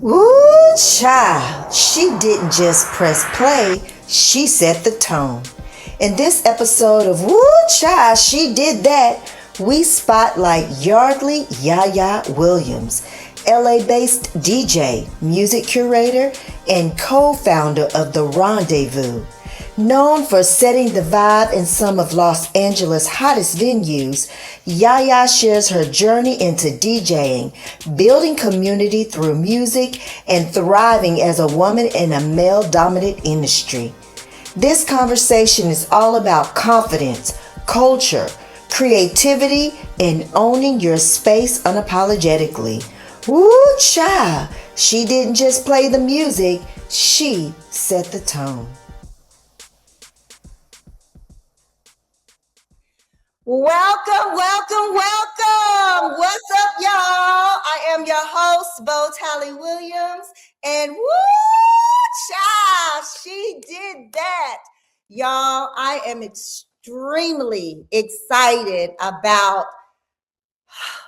Ooh, child, she didn't just press play, she set the tone. In this episode of Woo Child, She Did That, we spotlight Yardley Yaya Williams, LA-based DJ, music curator, and co-founder of the Rendezvous. Known for setting the vibe in some of Los Angeles' hottest venues, Yaya shares her journey into DJing, building community through music, and thriving as a woman in a male-dominant industry. This conversation is all about confidence, culture, creativity, and owning your space unapologetically. Woo child, she didn't just play the music, she set the tone. Welcome. What's up, y'all? I am your host, Bo Tally Williams, and woo, child, she did that. Y'all, I am extremely excited about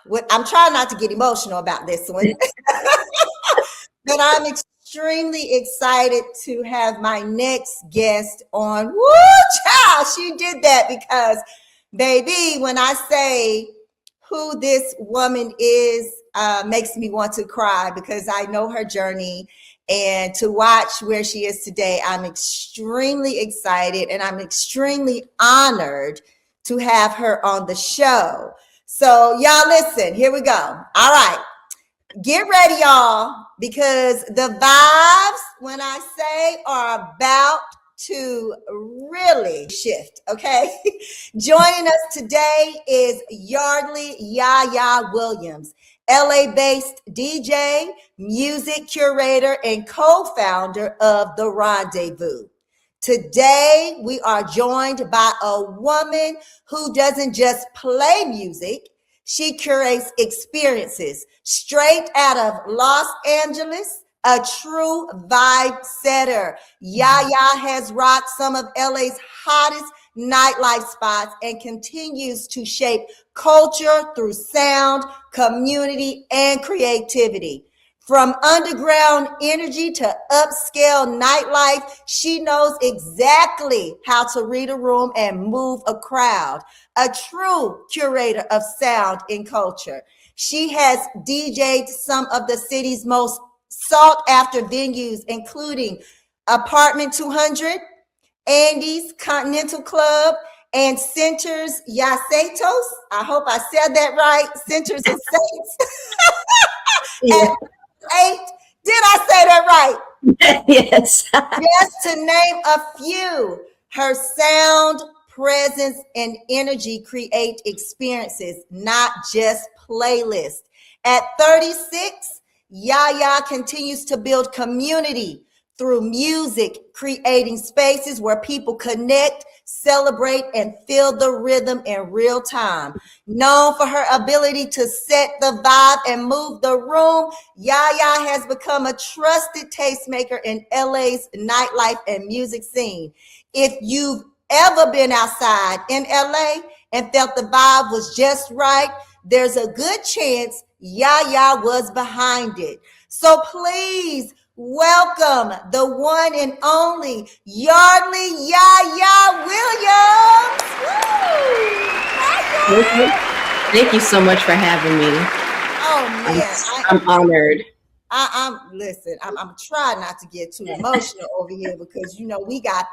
what I'm trying not to get emotional about this one, but I'm extremely excited to have my next guest on. Woo, child, she did that because baby, when I say who this woman is, makes me want to cry because I know her journey, and to watch where she is today, I'm extremely excited and I'm extremely honored to have her on the show. So y'all listen, here we go. All right, get ready, y'all, because the vibes, when I say, are about to really shift, okay? Joining us today is Yardley Yaya Williams, LA-based DJ, music curator, and co-founder of The Rendezvous. Today, we are joined by a woman who doesn't just play music, she curates experiences straight out of Los Angeles, a true vibe setter. Yaya has rocked some of LA's hottest nightlife spots and continues to shape culture through sound, community, and creativity. From underground energy to upscale nightlife, she knows exactly how to read a room and move a crowd. A true curator of sound and culture. She has DJed some of the city's most sought after venues, including Apartment 200, Andy's Continental Club, and Sinners y Santos. I hope I said that right. Sinners and Saints. Yeah. Eight. Did I say that right? Yes. Just to name a few. Her sound, presence, and energy create experiences, not just playlists. At 36, Yaya continues to build community through music, creating spaces where people connect, celebrate, and feel the rhythm in real time. Known for her ability to set the vibe and move the room, Yaya has become a trusted tastemaker in LA's nightlife and music scene. If you've ever been outside in LA and felt the vibe was just right, there's a good chance Yaya was behind it. So please welcome the one and only Yardley Yaya Williams. Thank you so much for having me. Oh man, I'm honored. I'm trying not to get too emotional over here because you know we got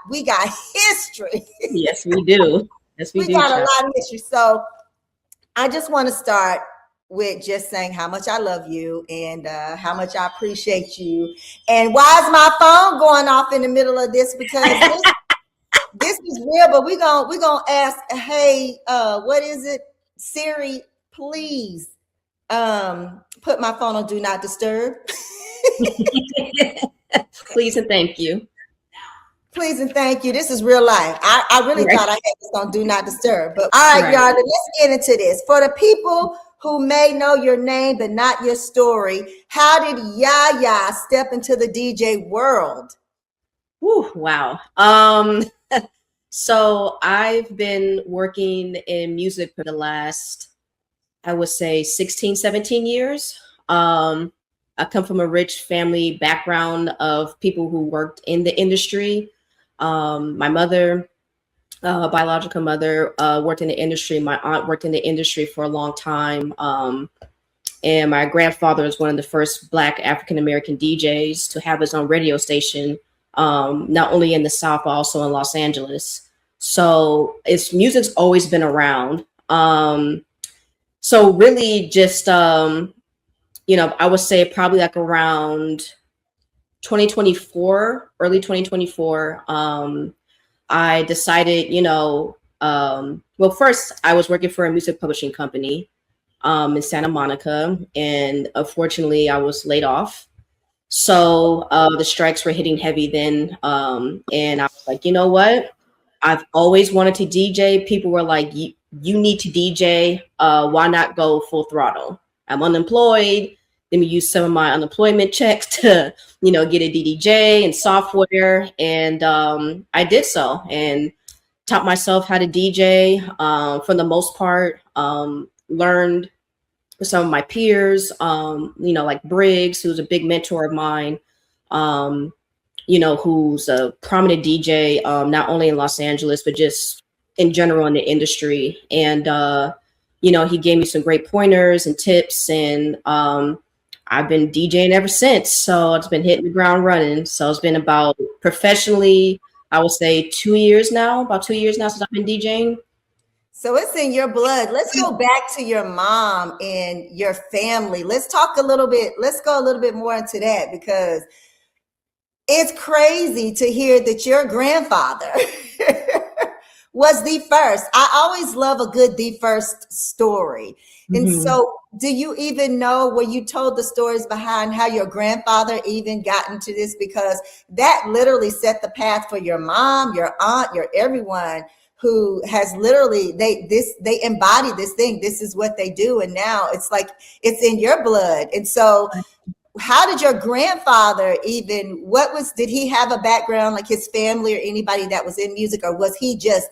history. Yes, we do. Yes, we do. Got a lot of history. So I just want to start with just saying how much I love you and how much I appreciate you. And why is my phone going off in the middle of this? Because this is real, but we're gonna ask, hey, what is it? Siri, please put my phone on do not disturb. Please and thank you. Please and thank you. This is real life. I really thought I had this on do not disturb. But all right, y'all, let's get into this. For the people who may know your name but not your story, how did Yaya step into the DJ world? Whew, wow. So I've been working in music for the last, I would say 16, 17 years. I come from a rich family background of people who worked in the industry. My mother, biological mother, worked in the industry. My aunt worked in the industry for a long time. And my grandfather was one of the first Black African American DJs to have his own radio station, not only in the South, but also in Los Angeles. So music's always been around. So really just, I would say probably like around 2024, early 2024, I decided, well, first I was working for a music publishing company in Santa Monica, and unfortunately I was laid off. So the strikes were hitting heavy then, and I was like, you know what? I've always wanted to DJ. People were like, you need to DJ. Why not go full throttle? I'm unemployed. Let me use some of my unemployment checks to, get a DDJ and software. And I did so and taught myself how to DJ for the most part. Learned with some of my peers, like Briggs, who's a big mentor of mine, who's a prominent DJ, not only in Los Angeles, but just in general in the industry. And, he gave me some great pointers and tips, and I've been DJing ever since. So it's been hitting the ground running. So it's been about professionally, I would say 2 years now, about 2 years now since I've been DJing. So it's in your blood. Let's go back to your mom and your family. Let's go a little bit more into that, because it's crazy to hear that your grandfather was the first. I always love a good the first story. And so do you even know where you told the stories behind how your grandfather even got into this? Because that literally set the path for your mom, your aunt, your everyone who has literally, they embody this thing. This is what they do. And now it's like, it's in your blood. And so how did your grandfather even, did he have a background, like his family or anybody that was in music, or was he just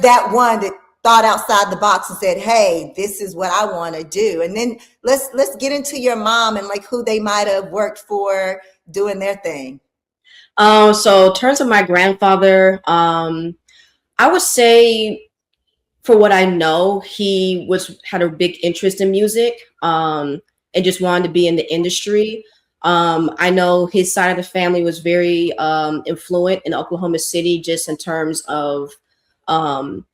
that one that thought outside the box and said, hey, this is what I want to do? And then let's get into your mom and like who they might have worked for doing their thing. So in terms of my grandfather, I would say, for what I know, he had a big interest in music, and just wanted to be in the industry. I know his side of the family was very influent in Oklahoma City, just in terms of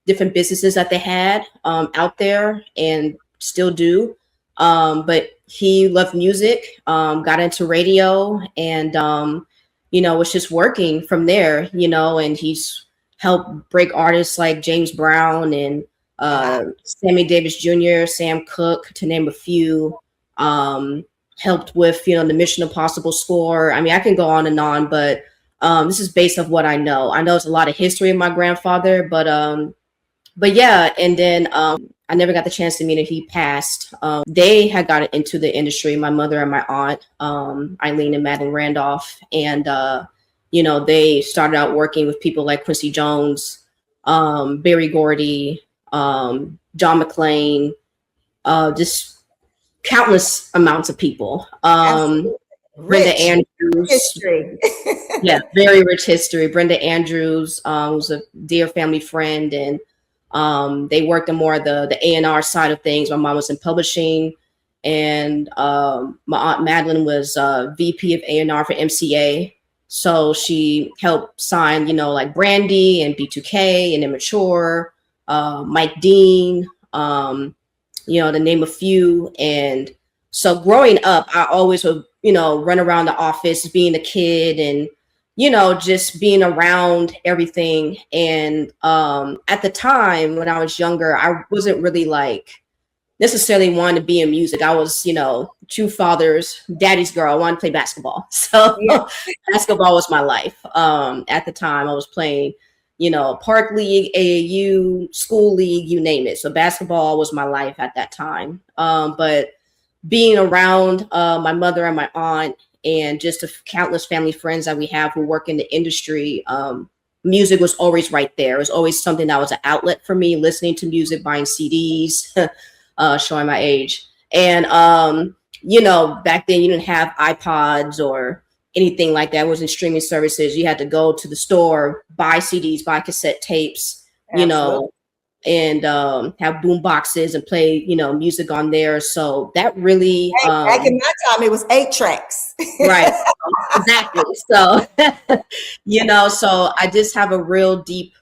different businesses that they had out there and still do. But he loved music, got into radio, and was just working from there, and he's helped break artists like James Brown and Sammy Davis Jr., Sam Cooke, to name a few. Helped with, the Mission Impossible score. I mean, I can go on and on, but this is based off what I know. I know it's a lot of history of my grandfather, but yeah. And then I never got the chance to meet him. He passed. They had gotten into the industry, my mother and my aunt, Eileen and Madeline Randolph, and they started out working with people like Quincy Jones, Berry Gordy, John McClane, just countless amounts of people. Brenda Andrews. History. Yeah, very rich history. Brenda Andrews was a dear family friend, and they worked on more of the A&R side of things. My mom was in publishing, and my aunt Madeline was VP of A&R for MCA. So she helped sign, like Brandy and B2K and Immature, Mike Dean, to name a few. And so growing up, I always would, run around the office being a kid and, just being around everything. And at the time when I was younger, I wasn't really necessarily wanting to be in music. I was, two fathers, daddy's girl. I wanted to play basketball. So yeah. Basketball was my life. At the time I was playing, park league, AAU, school league, you name it. So basketball was my life at that time. But being around my mother and my aunt and just the countless family friends that we have who work in the industry, music was always right there. It was always something that was an outlet for me, listening to music, buying CDs, showing my age. And back then you didn't have iPods or anything like that. It wasn't streaming services. You had to go to the store, buy CDs, buy cassette tapes, Absolutely. and have boom boxes and play, music on there. So that really, Back in my time, it was 8 tracks. right, exactly. So, so I just have a real deep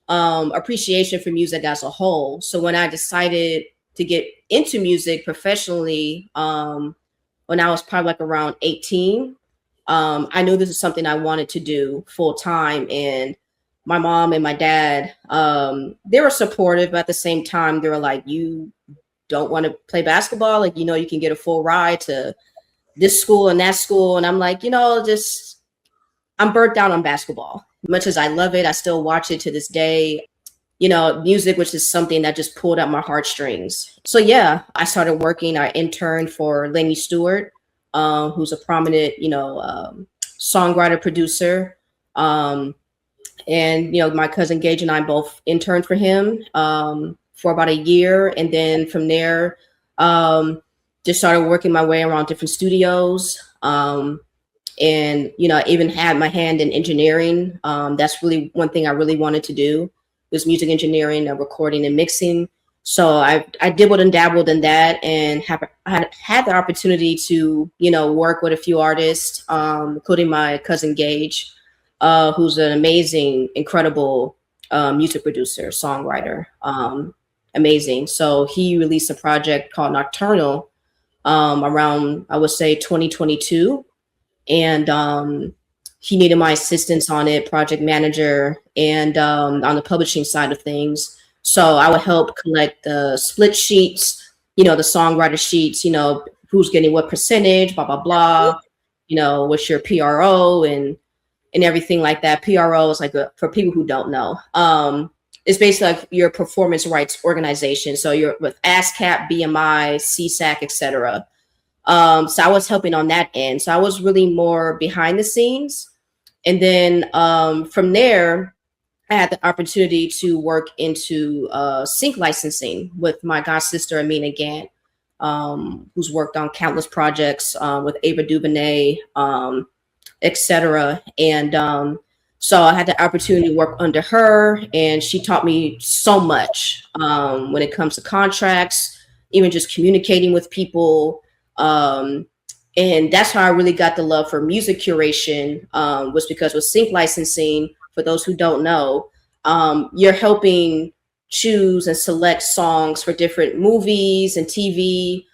appreciation for music as a whole. So when I decided to get into music professionally, when I was probably like around 18, I knew this is something I wanted to do full time. And my mom and my dad, they were supportive, but at the same time, they were like, you don't want to play basketball? Like, you can get a full ride to this school and that school. And I'm like, just, I'm burnt down on basketball. Much as I love it, I still watch it to this day. Music, which is something that just pulled at my heartstrings. So yeah, I started working. I interned for Lenny Stewart, who's a prominent, songwriter, producer. And, my cousin Gage and I both interned for him for about a year. And then from there, just started working my way around different studios. And, I even had my hand in engineering. That's really one thing I really wanted to do was music engineering, recording and mixing. So I dibbled and dabbled in that and had the opportunity to, work with a few artists, including my cousin Gage, who's an amazing, incredible music producer, songwriter, amazing. So he released a project called Nocturnal around, I would say, 2022. And he needed my assistance on it, project manager, and on the publishing side of things. So I would help collect the split sheets, the songwriter sheets, who's getting what percentage, blah, blah, blah, what's your PRO and everything like that. PRO is like for people who don't know, it's basically like your performance rights organization. So you're with ASCAP, BMI, CSAC, etc. So I was helping on that end. So I was really more behind the scenes. And then from there, I had the opportunity to work into sync licensing with my god sister, Amina Gant, who's worked on countless projects with Ava DuVernay, etc. And so I had the opportunity to work under her, and she taught me so much when it comes to contracts, even just communicating with people. And that's how I really got the love for music curation, was because with sync licensing, for those who don't know, you're helping choose and select songs for different movies and TV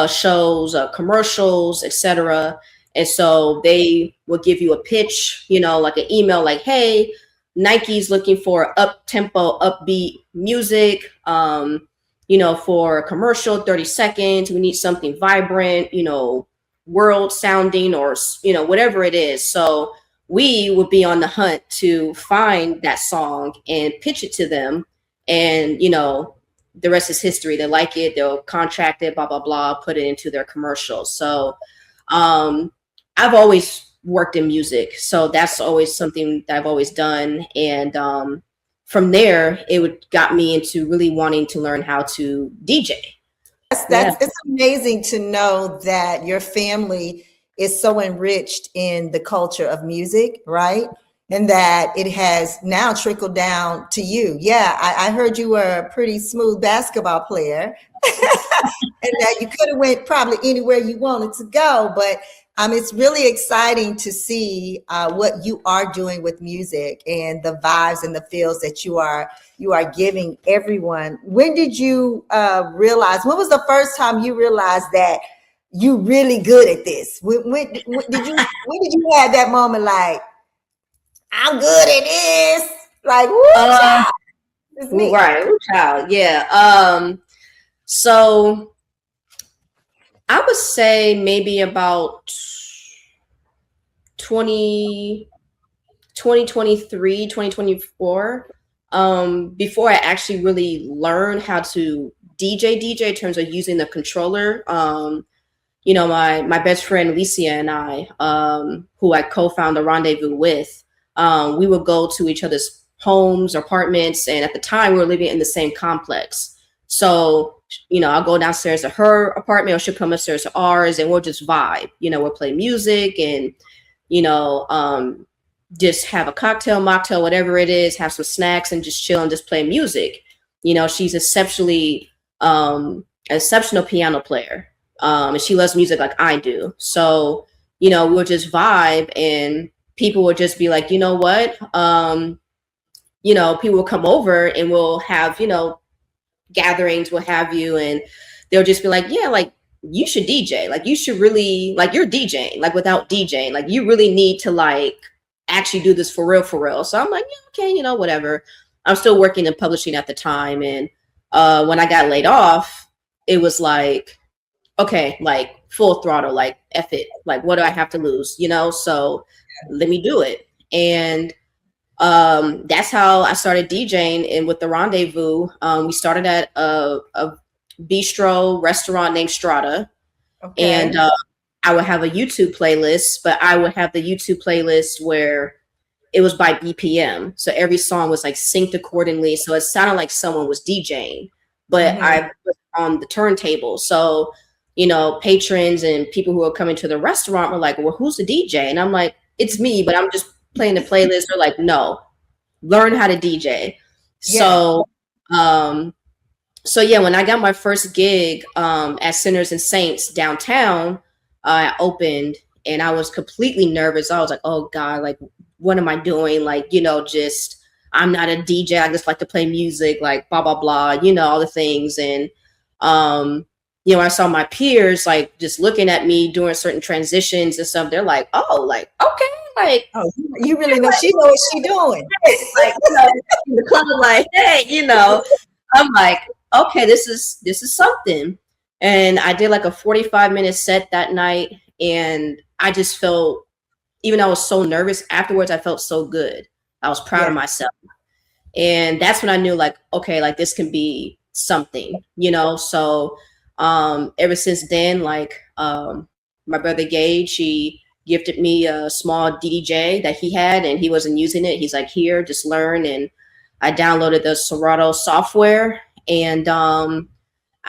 shows, commercials, etc. And so they will give you a pitch, like an email, like, hey, Nike's looking for up-tempo, upbeat music, for a commercial, 30 seconds. We need something vibrant, world sounding, or, whatever it is. So we would be on the hunt to find that song and pitch it to them. And, the rest is history. They like it, they'll contract it, blah, blah, blah, put it into their commercials. So I've always worked in music. So that's always something that I've always done. And from there, got me into really wanting to learn how to DJ. It's amazing to know that your family is so enriched in the culture of music, right? And that it has now trickled down to you. Yeah, I heard you were a pretty smooth basketball player, and that you could have went probably anywhere you wanted to go. But it's really exciting to see what you are doing with music and the vibes and the feels that you are giving everyone. When did you realize? When was the first time you realized that you really good at this? When did you have that moment like, I'm good at this? Like, woo, child. It's me. Right, woo, child. Yeah. So I would say maybe about 2023, 2024, before I actually really learned how to DJ in terms of using the controller. My best friend Alicia and I, who I co-founded Rendezvous with, we would go to each other's homes, apartments, and at the time we were living in the same complex. So I'll go downstairs to her apartment, or she'll come upstairs to ours, and we'll just vibe. We'll play music and, just have a cocktail, mocktail, whatever it is, have some snacks and just chill and just play music. She's exceptional piano player. And she loves music like I do. So, we'll just vibe, and people will just be like, you know what? People will come over and we'll have, gatherings, what have you. And they'll just be like, yeah, like, you should DJ. Like, you should really, like, you're DJing, like, without DJing, like, you really need to, like, actually do this for real, for real. So I'm like, yeah, okay, whatever. I'm still working in publishing at the time. And when I got laid off, it was like, okay, like, full throttle, like, F it. Like, what do I have to lose? So let me do it. And that's how I started DJing. And with the Rendezvous, we started at a bistro restaurant named Strata. Okay. And I would have a YouTube playlist, but I would have the YouTube playlist where it was by BPM. So every song was like synced accordingly. So it sounded like someone was DJing, but I was on the turntable. So, patrons and people who are coming to the restaurant were like, well, who's the DJ? And I'm like, it's me, but I'm just playing the playlist. They're like, no, learn how to DJ. Yeah. So yeah, when I got my first gig at Sinners and Saints downtown, I opened, and I was completely nervous. I was like, oh God, like, what am I doing? Like, just, I'm not a DJ. I just like to play music, like, blah, blah, blah, all the things. And, I saw my peers, like, just looking at me doing certain transitions and stuff. They're like, oh, like, okay, like, oh, you really know, she knows what she doing. Like, in the club, like, hey, I'm like, okay, this is something. And I did like a 45-minute set that night, and I just felt, even though I was so nervous afterwards, I felt so good. I was proud of myself. And that's when I knew, like, okay, like, this can be something, So ever since then, like, my brother Gage, he gifted me a small DJ that he had, and he wasn't using it. He's like, here, just learn. And I downloaded the Serato software, and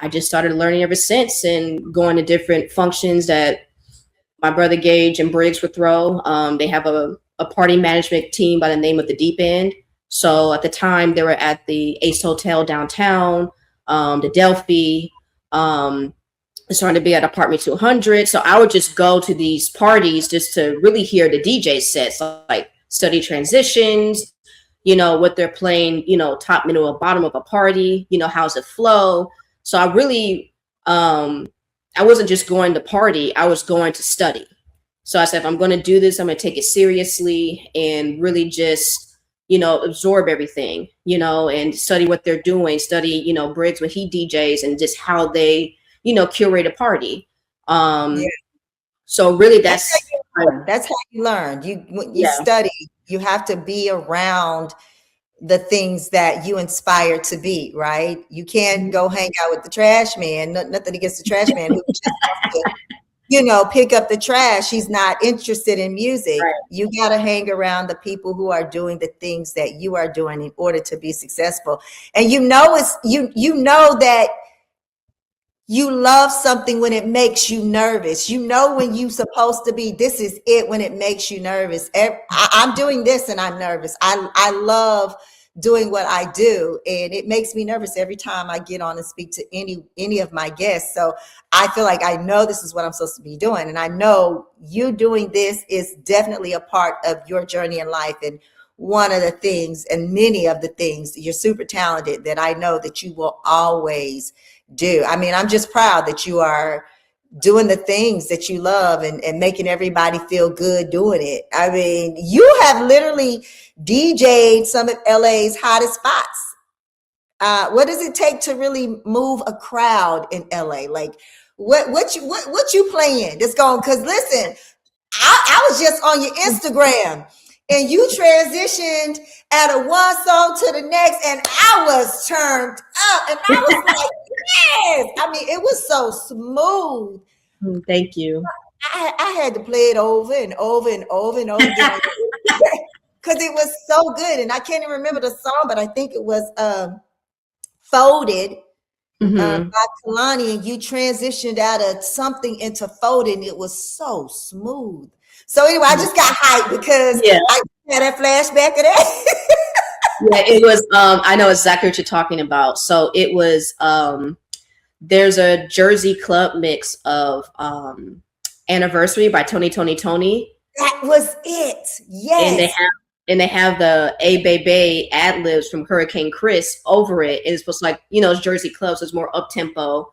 I just started learning ever since, and going to different functions that my brother Gage and Briggs would throw. They have a party management team by the name of the Deep End. So at the time, they were at the Ace Hotel downtown, the Delphi, starting to be at Apartment 200. So I would just go to these parties just to really hear the DJ sets, like study transitions, what they're playing, top, middle, or bottom of a party, how's it flow. So I really, I wasn't just going to party, I was going to study. So I said, if I'm going to do this, I'm going to take it seriously and really just, absorb everything, and study what they're doing, study, Briggs when he DJs, and just how they, curate a party. So really that's how you learn. When you study, you have to be around the things that you inspire to be, right? You can't go hang out with the trash man. Nothing against the trash man who just wants to, pick up the trash. He's not interested in music. Right. You got to hang around the people who are doing the things that you are doing in order to be successful. And you know that you love something when it makes you nervous. When you're supposed to be, this is it, when it makes you nervous. I'm doing this and I'm nervous. I love doing what I do, and it makes me nervous every time I get on and speak to any of my guests. So I feel like I know this is what I'm supposed to be doing. And I know you doing this is definitely a part of your journey in life. And one of the things, and many of the things, you're super talented, that I know that you will always do. I mean, I'm just proud that you are doing the things that you love and making everybody feel good doing it. I mean, you have literally DJ'd some of LA's hottest spots. What does it take to really move a crowd in LA? Like, what you playing that's going? Because listen, I was just on your Instagram, and you transitioned out of one song to the next, and I was turned up, and I was like, yes. I mean, it was so smooth. Thank you. I had to play it over and over and over and over again because it was so good. And I can't even remember the song, but I think it was Folded. Mm-hmm. by Kalani, and you transitioned out of something into folding. It was so smooth. So anyway, I just got hyped because Yeah. I had that flashback of that. Yeah, it was I know exactly what you're talking about. So it was there's a Jersey club mix of Anniversary by Tony, That was it. and Yes. they have the A Bay ad libs from Hurricane Chris over it. And it's supposed to, like, it's Jersey club, so it's more up tempo.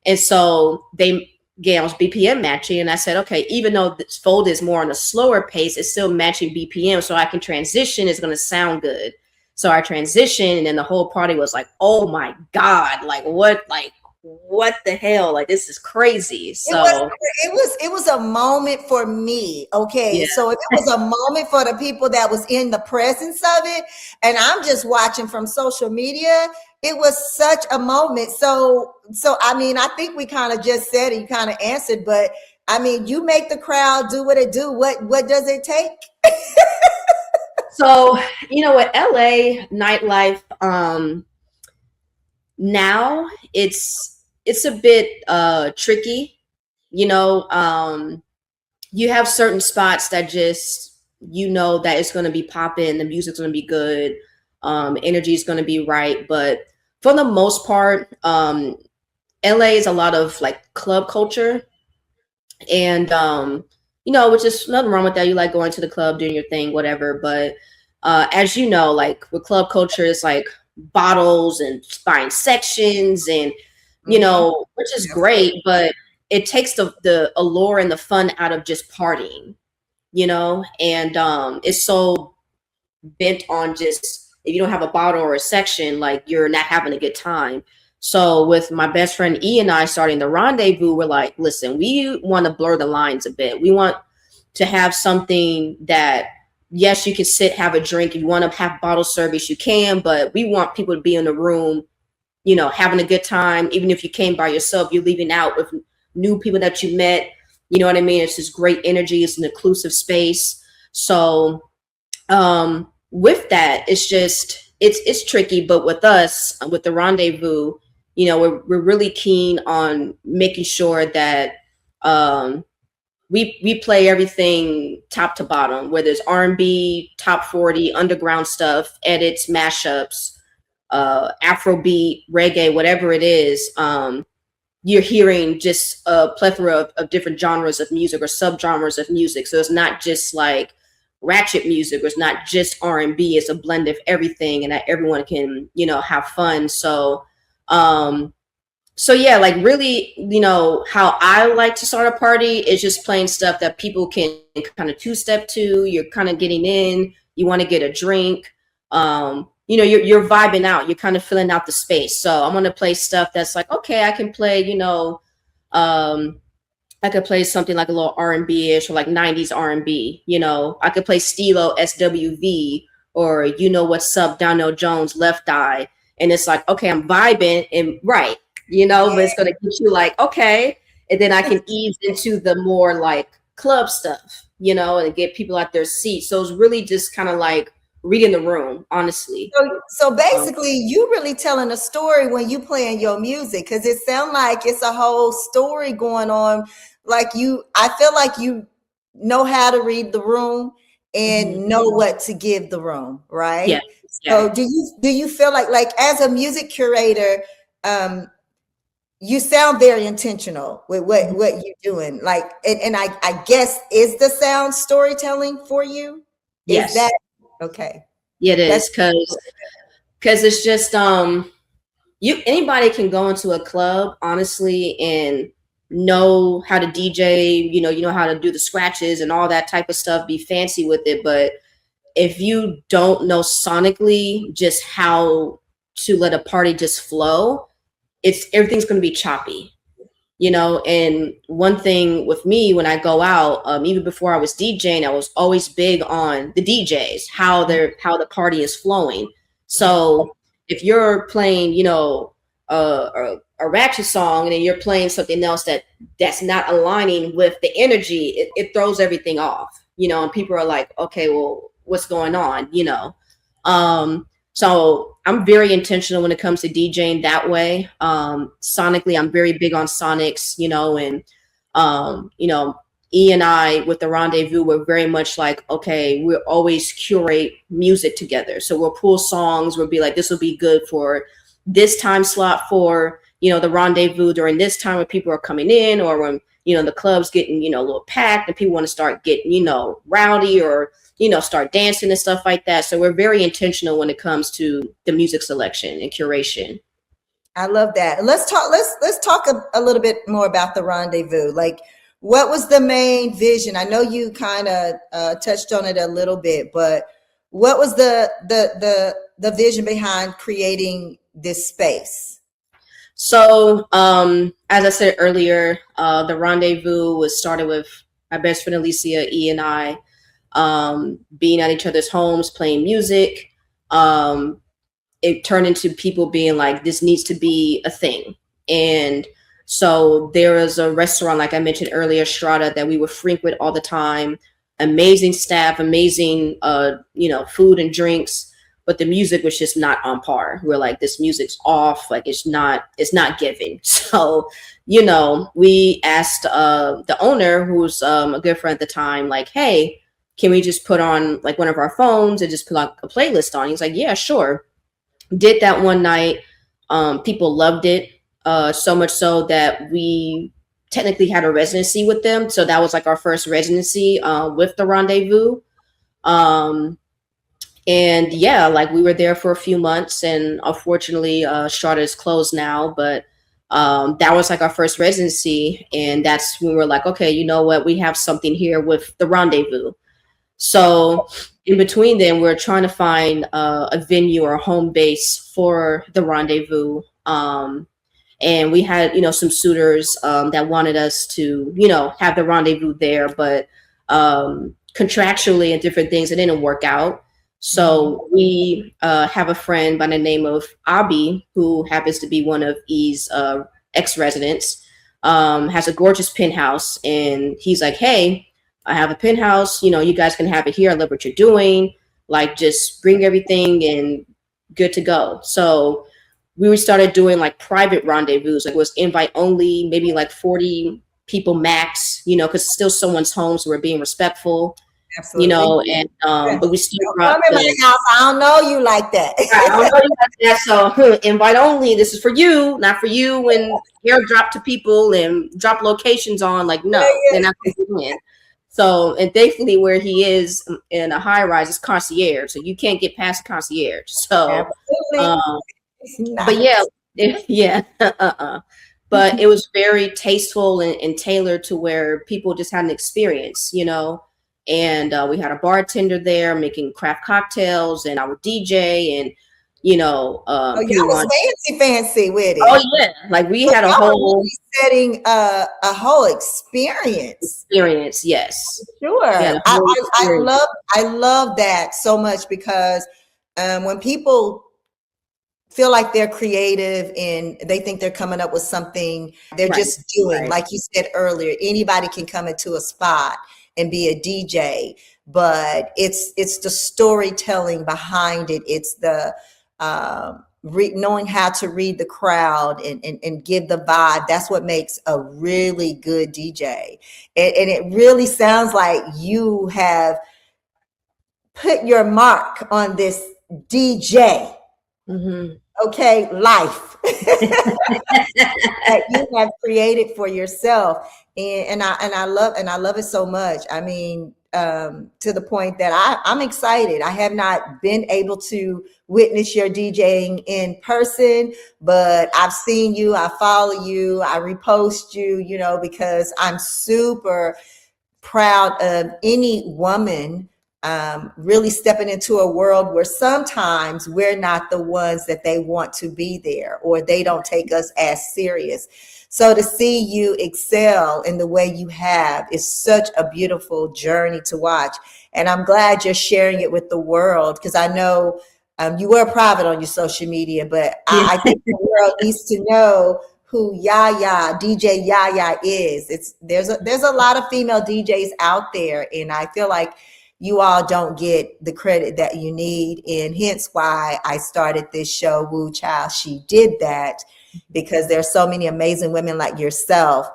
And so again, I was BPM matching, and I said, okay, even though this fold is more on a slower pace, it's still matching BPM, so I can transition. It's going to sound good. So I transitioned, and then the whole party was like, "Oh my god! What the hell? Like, this is crazy." So It was a moment for me. Okay. yeah. So if it was a moment for the people that was in the presence of it, and I'm just watching from social media, it was such a moment. So I mean, I think we kind of just said it, you kind of answered, but I mean, you make the crowd do what it do. What does it take? So, with LA nightlife, now it's a bit tricky. You have certain spots that just that it's going to be popping, the music's going to be good, energy is going to be right, but for the most part, LA is a lot of like club culture, and which is nothing wrong with that. You like going to the club, doing your thing, whatever, but as you know, like with club culture, it's like bottles and buying sections, and which is great, but it takes the allure and the fun out of just partying, and it's so bent on just, if you don't have a bottle or a section, like, you're not having a good time. So with my best friend E and I starting the Rendezvous, we're like, listen, we want to blur the lines a bit. We want to have something that, yes, you can sit, have a drink. If you want to have bottle service, you can, but we want people to be in the room, having a good time. Even if you came by yourself, you're leaving out with new people that you met. You know what I mean? It's just great energy. It's an inclusive space. So with that, it's just, it's tricky. But with us, with the Rendezvous, we're really keen on making sure that we play everything top to bottom, whether it's R&B, top 40, underground stuff, edits, mashups, Afrobeat, reggae, whatever it is. You're hearing just a plethora of different genres of music or subgenres of music. So it's not just like ratchet music, or it's not just R&B. It's a blend of everything, and that everyone can, have fun. So yeah, like, really, how I like to start a party is just playing stuff that people can kind of two-step to. You're kind of getting in, you want to get a drink, you're vibing out, you're kind of filling out the space. So I'm going to play stuff that's like, okay, I can play, I could play something like a little R&B-ish, or like 90s R&B. I could play Stilo SWV, or What's Up, Donnell Jones, Left Eye. And it's like, okay, I'm vibing, and right, but it's going to get you like, okay. And then I can ease into the more like club stuff, and get people at their seats. So it's really just kind of like reading the room, honestly. So basically, you really telling a story when you playing your music, because it sounds like it's a whole story going on. Like, I feel like you know how to read the room and know what to give the room, right? Yeah. So do you feel like as a music curator, you sound very intentional with what you're doing, like, and I guess, is the sound storytelling for you? Yes. Is that okay? Yeah, it is, because it's just anybody can go into a club, honestly, and know how to DJ, you know how to do the scratches and all that type of stuff, be fancy with it. But if you don't know sonically just how to let a party just flow, everything's going to be choppy. And one thing with me, when I go out, even before I was DJing, I was always big on the DJs, how the party is flowing. So if you're playing, a ratchet song, and then you're playing something else that's not aligning with the energy, it throws everything off, and people are like, okay, well, what's going on? So I'm very intentional when it comes to DJing that way. Sonically, I'm very big on sonics, and you know, E and I with the Rendezvous were very much like, okay, we'll always curate music together. So we'll pull songs, we'll be like, this will be good for this time slot for, the Rendezvous during this time when people are coming in, or when, the club's getting, a little packed and people want to start getting, rowdy, or start dancing and stuff like that. So we're very intentional when it comes to the music selection and curation. I love that. Let's talk a little bit more about the Rendezvous. Like, what was the main vision? I know you kind of touched on it a little bit, but what was the vision behind creating this space? So, as I said earlier, the Rendezvous was started with my best friend Alicia, E, and I being at each other's homes, playing music. It turned into people being like, this needs to be a thing. And so there was a restaurant, like I mentioned earlier, Strata, that we would frequent all the time. Amazing staff, amazing, food and drinks, but the music was just not on par. We're like, this music's off, like it's not giving. So, we asked the owner, who was a good friend at the time, like, hey, can we just put on like one of our phones and just put like a playlist on? He's like, yeah, sure. Did that one night. People loved it, so much so that we technically had a residency with them. So that was like our first residency with the Rendezvous. And yeah, like we were there for a few months, and unfortunately Strata is closed now, but that was like our first residency. And that's when we were like, okay, you know what? We have something here with the Rendezvous. So in between then, we're trying to find a venue or a home base for the Rendezvous. And we had, some suitors that wanted us to, have the Rendezvous there, but contractually and different things, it didn't work out. So we have a friend by the name of Abi, who happens to be one of E's ex-residents, has a gorgeous penthouse. And he's like, hey, I have a penthouse, you guys can have it here. I love what you're doing. Like, just bring everything and good to go. So we started doing like private rendezvous. Like, it was invite only, maybe like 40 people max, because it's still someone's home. So we're being respectful. Absolutely. And but we still come in my house. I don't know you like that. I don't know you like that. So invite only. This is for you, not for you. And airdrop to people and drop locations on. Like, no, they're not going to get in. So, and thankfully where he is in a high rise is concierge. So you can't get past concierge. So, but yeah. But it was very tasteful and tailored to where people just had an experience, and we had a bartender there making craft cocktails, and I would DJ, and you was fancy with it. Oh yeah, like we had a whole setting a whole experience. Yes, sure. I love that so much, because when people feel like they're creative and they think they're coming up with something, they're just doing, like you said earlier, anybody can come into a spot and be a DJ, but it's the storytelling behind it. It's the knowing how to read the crowd and give the vibe. That's what makes a really good DJ. And it really sounds like you have put your mark on this DJ. Okay, life that you have created for yourself, and I love it so much. I mean, to the point that I'm excited. I have not been able to witness your DJing in person, but I've seen you, I follow you, I repost you, because I'm super proud of any woman really stepping into a world where sometimes we're not the ones that they want to be there, or they don't take us as serious. So to see you excel in the way you have is such a beautiful journey to watch. And I'm glad you're sharing it with the world, because I know you were private on your social media, but I think the world needs to know who Yaya, DJ Yaya is. There's a lot of female DJs out there, and I feel like you all don't get the credit that you need. And hence why I started this show, Whew Chileee, She Did That, because there's so many amazing women like yourself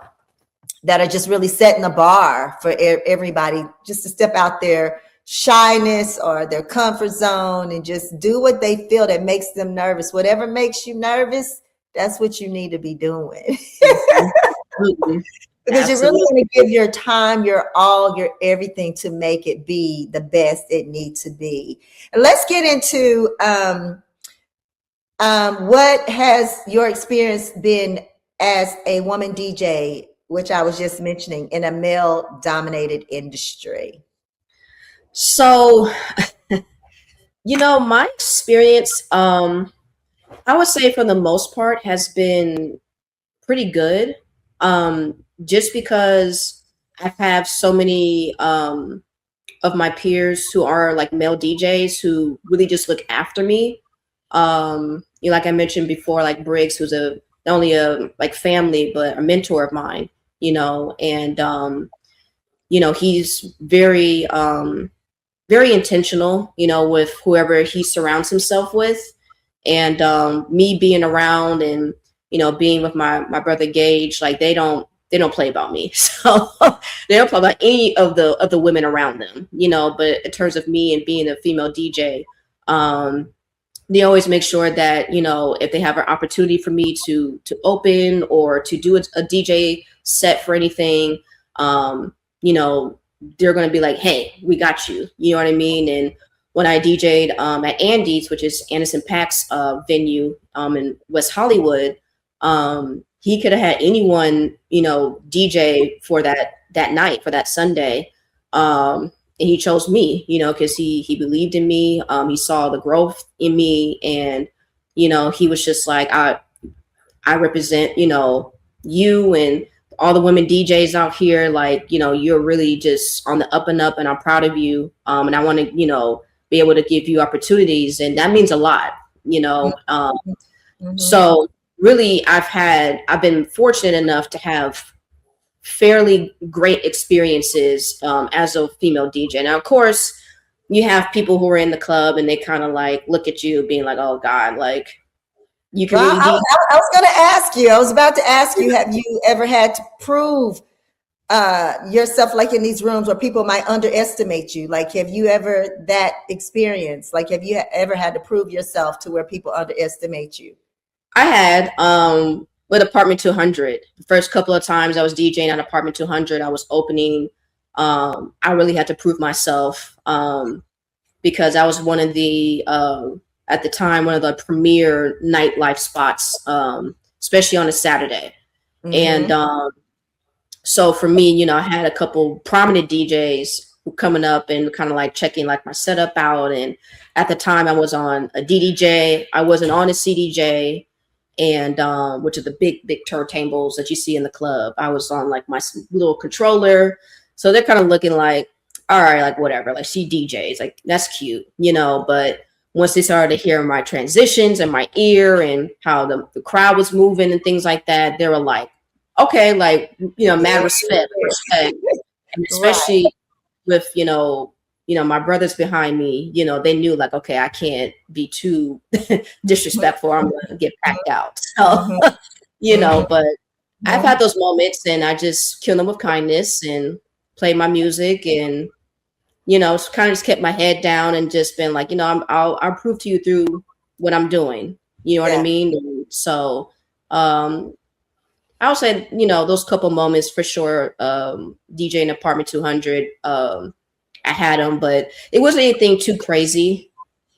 that are just really setting the bar for everybody just to step out their shyness or their comfort zone and just do what they feel that makes them nervous. Whatever makes you nervous, that's what you need to be doing. Absolutely. Because Absolutely. you really want to give your time, your all, your everything to make it be the best it needs to be. And let's get into what has your experience been as a woman DJ, which I was just mentioning, in a male-dominated industry? So, my experience, I would say for the most part has been pretty good. Just because I've had so many of my peers who are like male DJs who really just look after me. Like I mentioned before, like Briggs, who's not only a like family but a mentor of mine, and he's very very intentional, with whoever he surrounds himself with. And me being around and, being with my brother Gage, like they don't play about me. So they don't play about any of the women around them, but in terms of me and being a female DJ, they always make sure that, if they have an opportunity for me to open or to do a DJ set for anything, they're going to be like, hey, we got you. You know what I mean? And when I DJ'd at Andy's, which is Anderson .Paak's venue in West Hollywood, he could have had anyone, DJ for that night, for that Sunday. And he chose me, because he believed in me. He saw the growth in me. And, he was just like, I represent, you and all the women DJs out here. Like, you're really just on the up and up, and I'm proud of you. And I want to, be able to give you opportunities. And that means a lot, So really, I've been fortunate enough to have fairly great experiences as a female DJ. Now, of course, you have people who are in the club and they kind of like look at you being like, oh God, like you can really DJ. I was going to ask you, I was about to ask you, have you ever had to prove yourself, like in these rooms where people might underestimate you? Like, have you ever that experience? Like, have you ever had to prove yourself to where people underestimate you? I had with Apartment 200. The first couple of times I was DJing at Apartment 200, I was opening. I really had to prove myself because I was one of the at the time one of the premier nightlife spots, especially on a Saturday. Mm-hmm. And so for me, I had a couple prominent DJs who coming up and kind of like checking like my setup out. And at the time I was on a DDJ. I wasn't on a CDJ, and which are the big turntables that you see in the club. I was on like my little controller. So they're kind of looking like, all right, like whatever, like she DJs, like that's cute, but once they started to hear my transitions and my ear and how the crowd was moving and things like that, they were like, okay, like, mad respect. And especially right. with, my brothers behind me, they knew like, okay, I can't be too disrespectful. I'm going to get packed out. So, but I've had those moments and I just kill them with kindness and play my music and, kind of just kept my head down and just been like, I'll prove to you through what I'm doing. You know what I mean? And so, I would say, those couple moments for sure, DJing Apartment 200, I had them, but it wasn't anything too crazy.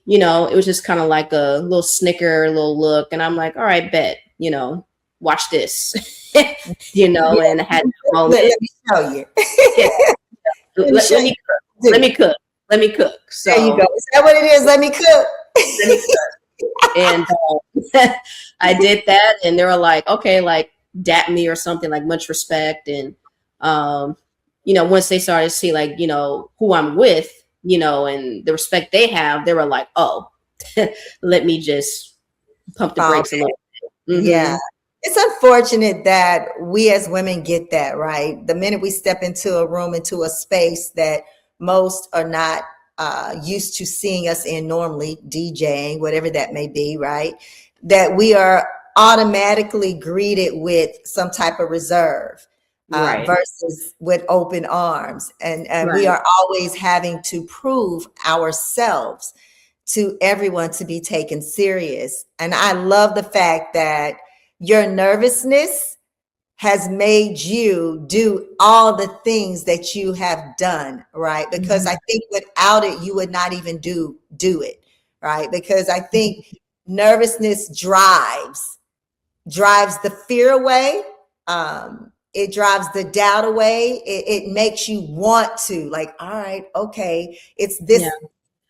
It was just kind of like a little snicker, a little look. And I'm like, all right, bet, watch this, and I had let me show you. Let me cook. So there you go. Is that what it is? Let me cook. And I did that, and they were like, okay, like dap me or something, like much respect. And once they started to see like who I'm with, and the respect they have, they were like, oh, let me just pump the brakes a little bit. Mm-hmm. Yeah, it's unfortunate that we as women get that, right? The minute we step into a room, into a space that most are not used to seeing us in normally, DJing, whatever that may be, right? That we are automatically greeted with some type of reserve Right. versus with open arms. And we Right. are always having to prove ourselves to everyone to be taken serious. And I love the fact that your nervousness has made you do all the things that you have done, right? Because I think without it, you would not even do it, right? Because I think nervousness drives the fear away. It drives the doubt away. It makes you want to, like, all right, okay, it's this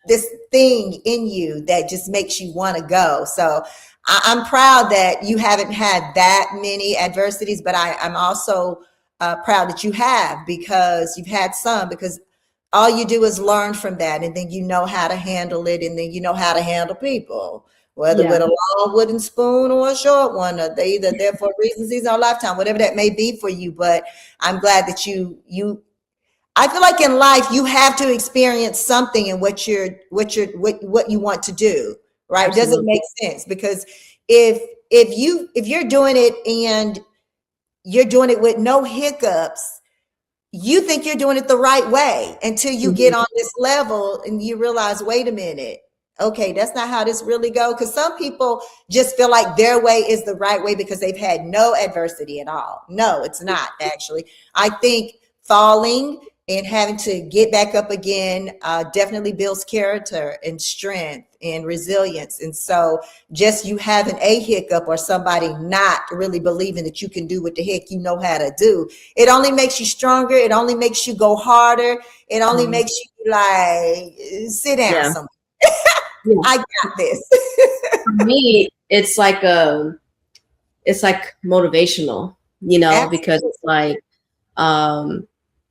this thing in you that just makes you want to go. So I'm proud that you haven't had that many adversities, but I'm also proud that you have, because you've had some, because all you do is learn from that, and then you know how to handle it, and then you know how to handle people, whether with a long wooden spoon or a short one, or they either there for a reason, season, or lifetime, whatever that may be for you. But I'm glad that you I feel like in life you have to experience something in what you want to do, right? Absolutely. Does it make sense? Because if you're doing it and you're doing it with no hiccups, you think you're doing it the right way until you get on this level and you realize, wait a minute, okay, that's not how this really goes. Because some people just feel like their way is the right way because they've had no adversity at all. No, it's not, actually. I think falling and having to get back up again definitely builds character and strength and resilience. And so just you having a hiccup or somebody not really believing that you can do what the heck you know how to do, it only makes you stronger. It only makes you go harder. It only makes you like, sit down somewhere. I got this. For me, it's like motivational, Absolutely. because it's like,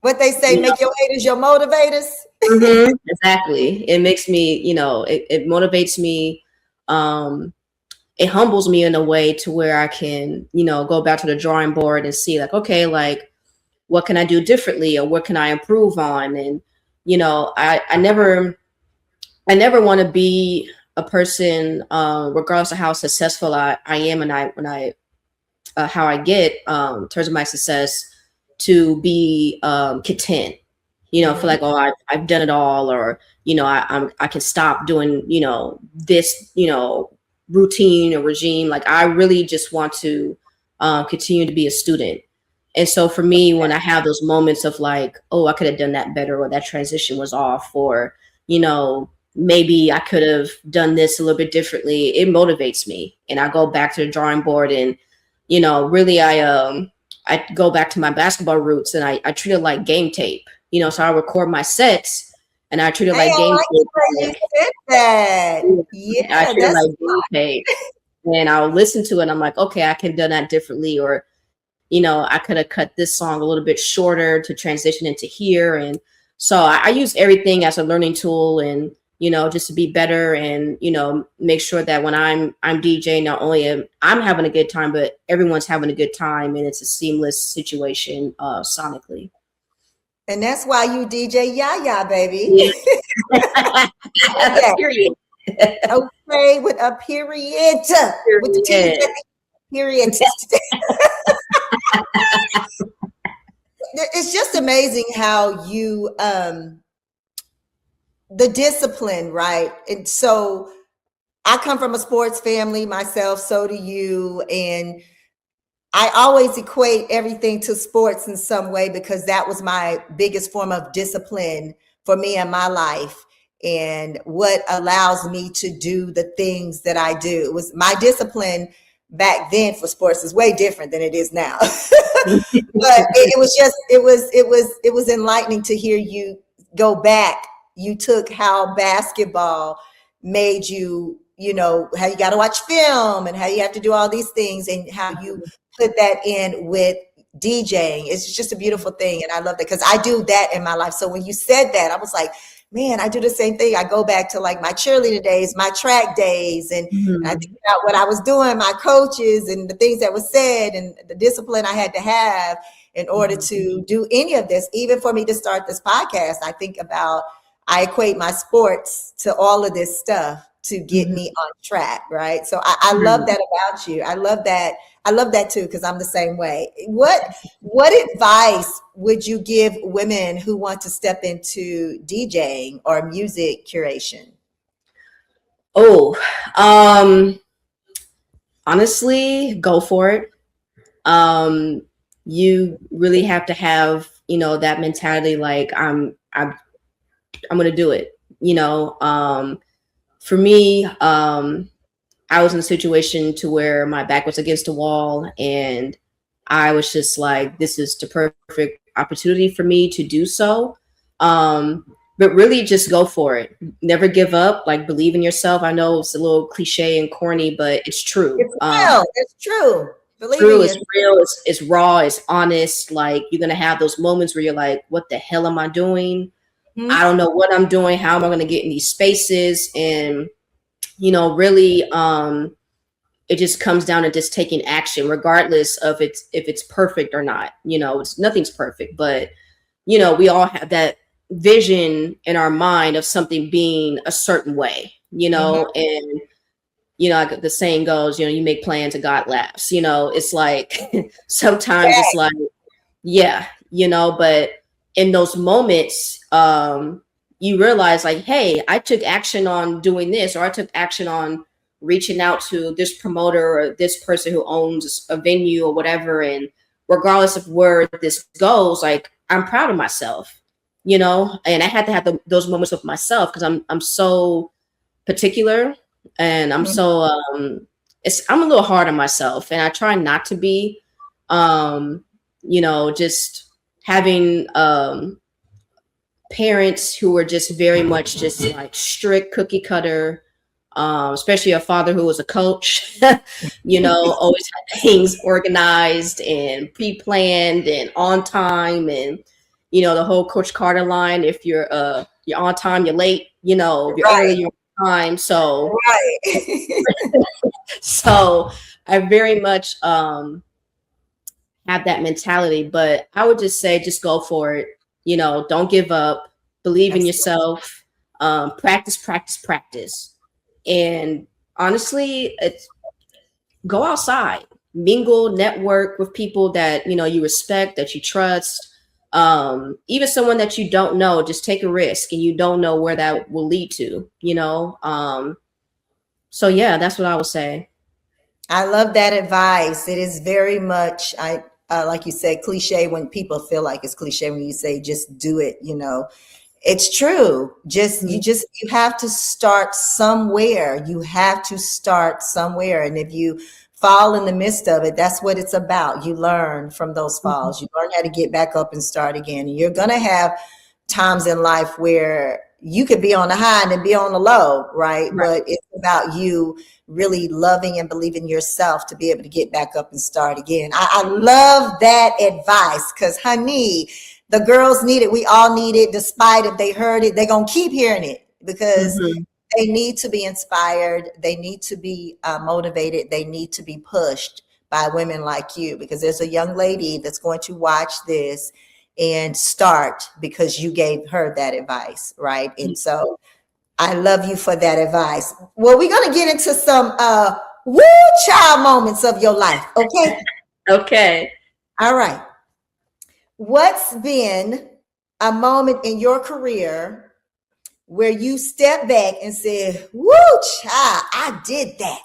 what they say, make your haters your motivators. Exactly. It makes me, it motivates me. It humbles me in a way to where I can, go back to the drawing board and see like, okay, like what can I do differently, or what can I improve on? And, I never want to be a person, regardless of how successful I am, and how I get, in terms of my success, to be content. Feel like, oh, I've done it all, or I can stop doing this routine or regime. Like I really just want to continue to be a student. And so for me, when I have those moments of like, oh, I could have done that better, or that transition was off, or maybe I could have done this a little bit differently, it motivates me, and I go back to the drawing board, and really I go back to my basketball roots, and I treat it like game tape. So I record my sets, and I treat it like game tape. You said that. I treat it like game tape, and I'll listen to it. And I'm like, okay, I could have done that differently, or I could have cut this song a little bit shorter to transition into here. And so I use everything as a learning tool, and just to be better, and make sure that when I'm DJing, not only am I'm having a good time, but everyone's having a good time, and it's a seamless situation sonically. And that's why you DJ Yaya, baby. Okay. Period. Okay, with a period. With the period. It's just amazing how you the discipline, right? And so I come from a sports family myself, so do you. And I always equate everything to sports in some way, because that was my biggest form of discipline for me in my life, and what allows me to do the things that I do. It was my discipline back then for sports is way different than it is now. But it was enlightening to hear you go back. You took how basketball made you, how you got to watch film, and how you have to do all these things, and how you put that in with DJing. It's just a beautiful thing. And I love that, because I do that in my life. So when you said that, I was like, man, I do the same thing. I go back to like my cheerleader days, my track days, and I think about what I was doing, my coaches, and the things that was said, and the discipline I had to have. in order to do any of this. Even for me to start this podcast, I equate my sports to all of this stuff to get me on track, right? So I love that about you. I love that too, because I'm the same way. What advice would you give women who want to step into DJing or music curation? Oh, honestly, go for it. You really have to have, that mentality, like I'm going to do it. For me, I was in a situation to where my back was against the wall, and I was just like, this is the perfect opportunity for me to do so. But really just go for it. Never give up. Like, believe in yourself. I know it's a little cliche and corny, but it's true. It's real. It's true. It's real. It's raw. It's honest. Like, you're going to have those moments where you're like, what the hell am I doing? I don't know what I'm doing. How am I going to get in these spaces? And, really, it just comes down to just taking action, regardless of if it's perfect or not. Nothing's perfect, but, we all have that vision in our mind of something being a certain way, and, like the saying goes, you make plans and God laughs, it's like, sometimes it's like, yeah, but in those moments, you realize like, hey, I took action on doing this, or I took action on reaching out to this promoter or this person who owns a venue or whatever. And regardless of where this goes, like, I'm proud of myself, and I had to have those moments with myself, because I'm so particular, and I'm so, I'm a little hard on myself, and I try not to be, just having, parents who were just very much just like strict cookie cutter, especially a father who was a coach, always had things organized and pre-planned and on time, and the whole Coach Carter line, if you're on time, you're late, if you're early, you're on time. So so I very much have that mentality, but I would just say, just go for it. Don't give up, believe in yourself, practice. And honestly, it's go outside, mingle, network with people that, you respect, that you trust. Even someone that you don't know, just take a risk, and you don't know where that will lead to, so yeah, that's what I would say. I love that advice. It is very much, like you said, cliche, when people feel like it's cliche when you say just do it, it's true. You have to start somewhere. You have to start somewhere. And if you fall in the midst of it, that's what it's about. You learn from those falls. You learn how to get back up and start again. And you're going to have times in life where you could be on the high and then be on the low, right? But it's about you really loving and believing yourself to be able to get back up and start again. I love that advice, because, honey, the girls need it. We all need it. Despite if they heard it, they're going to keep hearing it, because they need to be inspired. They need to be motivated. They need to be pushed by women like you, because there's a young lady that's going to watch this and start because you gave her that advice, right? And so I love you for that advice. Well, we're going to get into some woo child moments of your life, okay? Okay. All right. What's been a moment in your career where you stepped back and said, woo child, I did that?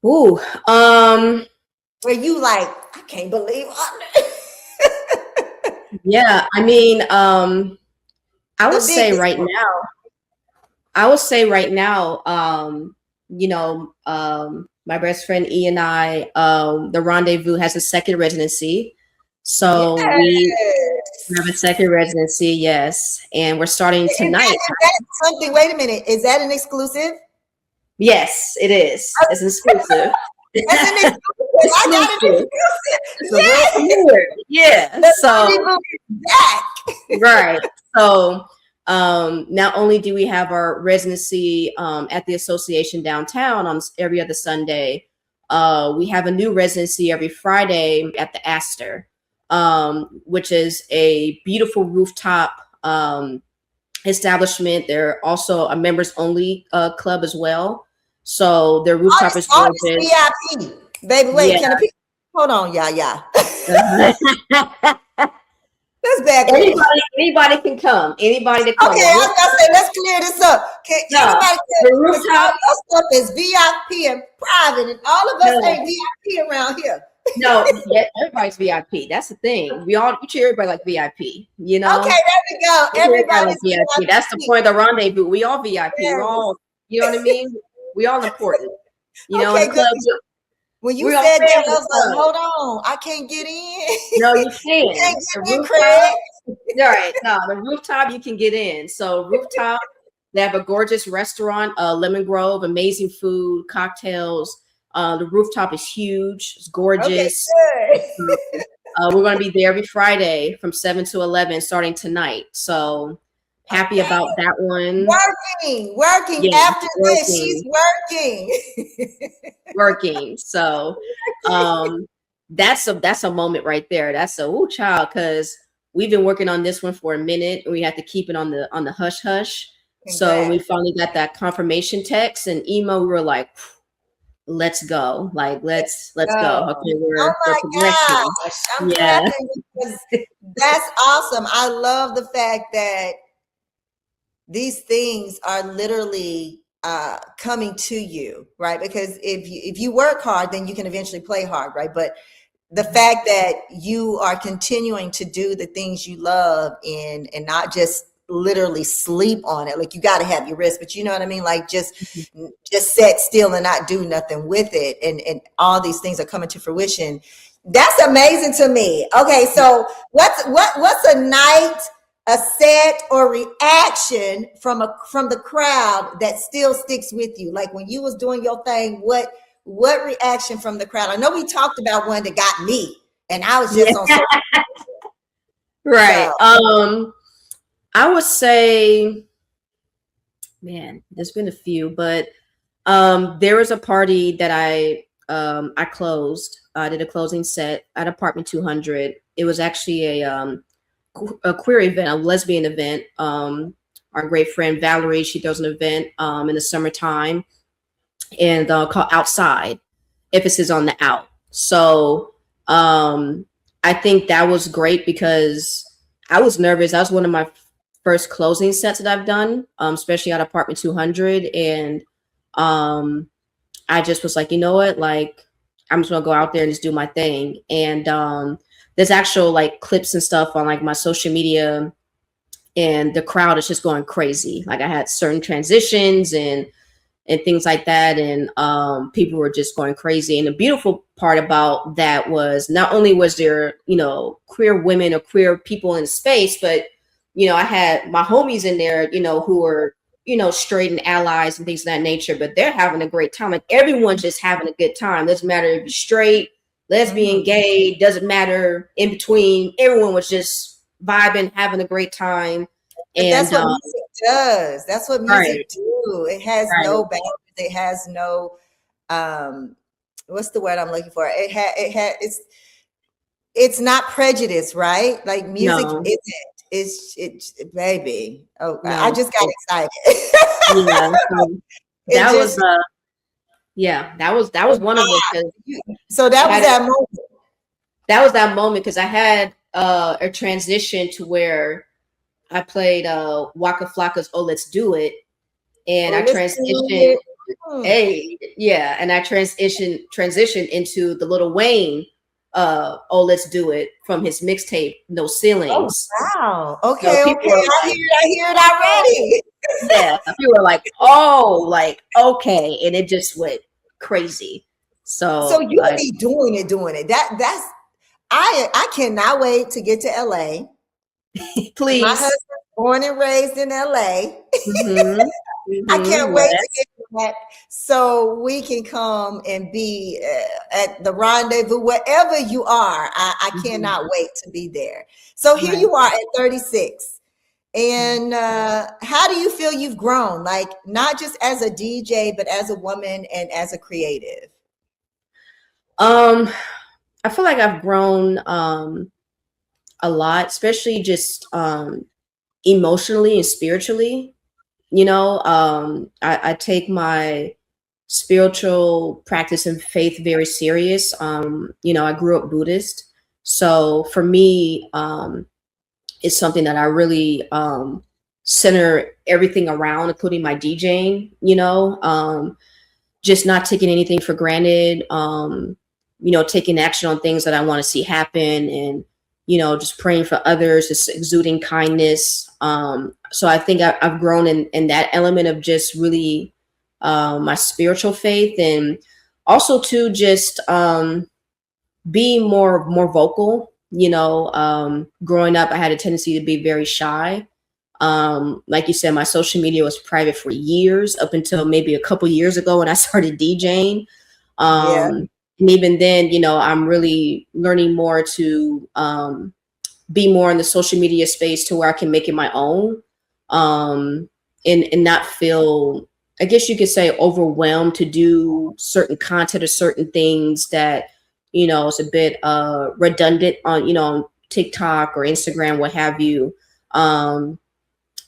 Ooh, Where you like, I can't believe yeah, I mean, I would say right now, my best friend E and I, the Rendezvous has a second residency. So we have a second residency, yes. And we're starting tonight. Is that something, wait a minute, is that an exclusive? Yes, it is. It's exclusive. That's an exclusive. Yeah. So right. So not only do we have our residency at the association downtown on every other Sunday, we have a new residency every Friday at the Astor. which is a beautiful rooftop establishment. They're also a members only club as well. So their rooftop is Artist gorgeous. VIP. Baby, wait, Yeah. can the people hold on, Yaya. Let's back up. Anybody can come. Anybody to come. Okay, I was gonna say, let's clear this up. Can anybody the rooftop? your stuff is VIP and private, and all of us ain't VIP around here. No, yeah, everybody's VIP. That's the thing. We treat everybody like VIP. You know. Okay, there we go. Everybody's like VIP. That's the point of the rendezvous. We all VIP. Yes. We're all, you know what I mean? We all important. You know, in the club. When you said that, I was like, hold on, I can't get in. No, you can. You can't get in, Craig. All right. No, the rooftop you can get in. So rooftop, they have a gorgeous restaurant, Lemon Grove, amazing food, cocktails. The rooftop is huge. It's gorgeous. Okay, we're going to be there every Friday from 7 to 11 starting tonight. So happy about that one. Working. Yeah, after this, she's working. So that's a moment right there. That's a child, because we've been working on this one for a minute and we have to keep it on the hush hush. Exactly. So we finally got that confirmation text and email. We were like, let's go. Like, let's go. Okay, we're gosh. I'm clapping because that's awesome. I love the fact that these things are literally coming to you, right? Because if you work hard, then you can eventually play hard, right? But the fact that you are continuing to do the things you love and not just literally sleep on it, like you got to have your rest, but you know what I mean? Like just sit still and not do nothing with it. And all these things are coming to fruition. That's amazing to me. Okay. So what's a night, a set or reaction from the crowd that still sticks with you? Like when you was doing your thing, what reaction from the crowd? I know we talked about one that got me and I was just on social media. Right. So. I would say, man, there's been a few, but there was a party that I closed. I did a closing set at Apartment 200. It was actually a queer event, a lesbian event. Our great friend Valerie, she does an event in the summertime and called Outside, emphasis on the out. So I think that was great because I was nervous. That was one of my first closing sets that I've done, especially at Apartment 200. And I just was like, you know what, like, I'm just gonna go out there and just do my thing. And there's actual like clips and stuff on like my social media, and the crowd is just going crazy. Like I had certain transitions and things like that, and people were just going crazy. And the beautiful part about that was not only was there, you know, queer women or queer people in space, but you know, I had my homies in there, you know, who were, you know, straight and allies and things of that nature, but they're having a great time. Like everyone's just having a good time. Doesn't matter if you're straight, lesbian, gay, doesn't matter in between. Everyone was just vibing, having a great time. And that's what music does. That's what music do. It has no boundaries. It has no what's the word I'm looking for? It's not prejudice, right? Like music isn't. It's baby. Oh, no. I just got excited. That was one of them. So that was that moment. That was that moment because I had a transition to where I played Waka Flocka's "Oh Let's Do It," and I transitioned. And I transitioned into the Lil Wayne. "Oh Let's Do It" from his mixtape "No Ceilings." Oh, wow. Okay. So I hear it already. Yeah. People were like, oh, like, okay. And it just went crazy. So you be doing it. That's I cannot wait to get to LA. Please. My husband's born and raised in LA. I can't wait to get to that so we can come and be at the rendezvous, wherever you are. I cannot wait to be there. So here you are at 36. And how do you feel you've grown? Like not just as a DJ, but as a woman and as a creative? I feel like I've grown a lot, especially just emotionally and spiritually. I take my spiritual practice and faith very serious. I grew up Buddhist. So for me, it's something that I really center everything around, including my DJing, just not taking anything for granted, taking action on things that I want to see happen, and, just praying for others, just exuding kindness. So I think I've grown in that element of just really my spiritual faith, and also to just being more vocal. Growing up, I had a tendency to be very shy. Like you said, my social media was private for years, up until maybe a couple years ago when I started DJing. Yeah. And even then, I'm really learning more to be more in the social media space to where I can make it my own, and not feel, I guess you could say, overwhelmed to do certain content or certain things that, is a bit redundant on TikTok or Instagram, what have you.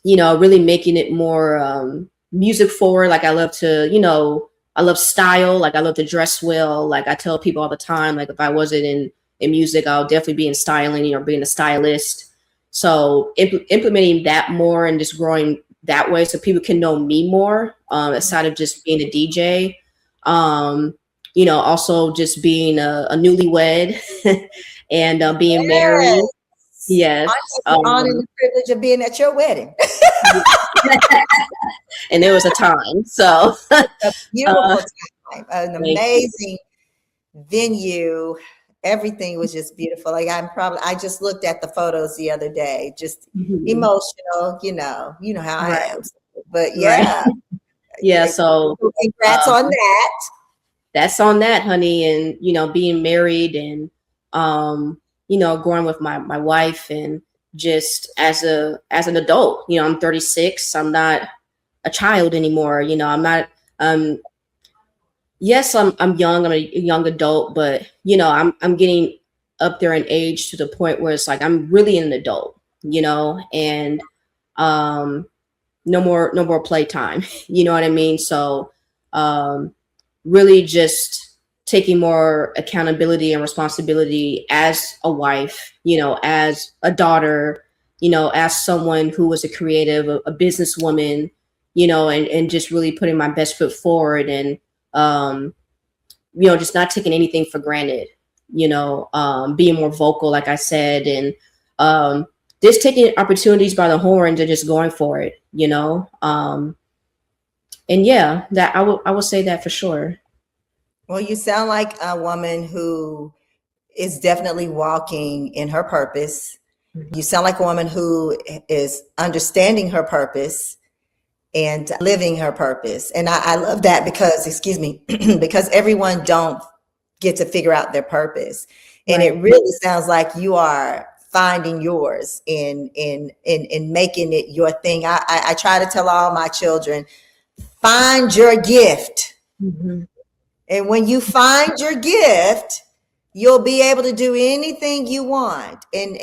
Really making it more music forward. Like I love style. Like I love to dress well. Like I tell people all the time, like if I wasn't in music, I'll definitely be in styling or being a stylist. So implementing that more and just growing that way so people can know me more, aside of just being a DJ. Also just being a newlywed and being married. Yes. I Yes. have the honor and the privilege of being at your wedding. And there was a time. So A beautiful time, an thank you. amazing venue. Everything was just beautiful. Like I just looked at the photos the other day, just Mhm. emotional, you know how I Right. am. But Right. yeah, Yeah. So congrats on that. that's on that, honey. And, being married and, growing with my wife, and just as an adult, I'm 36. I'm not a child anymore. I'm not, yes, I'm young. I'm a young adult, but I'm getting up there in age to the point where it's like I'm really an adult, and no more playtime. You know what I mean? So really just taking more accountability and responsibility as a wife, as a daughter, as someone who was a creative, a businesswoman, and just really putting my best foot forward, and um, just not taking anything for granted, being more vocal, like I said, and just taking opportunities by the horns and just going for it, and yeah, that I will say that for sure. Well, you sound like a woman who is definitely walking in her purpose. You sound like a woman who is understanding her purpose and living her purpose. And I love that because, excuse me, because everyone don't get to figure out their purpose. And it Right. really sounds like you are finding yours in making it your thing. I try to tell all my children, find your gift. Mm-hmm. And when you find your gift, you'll be able to do anything you want. And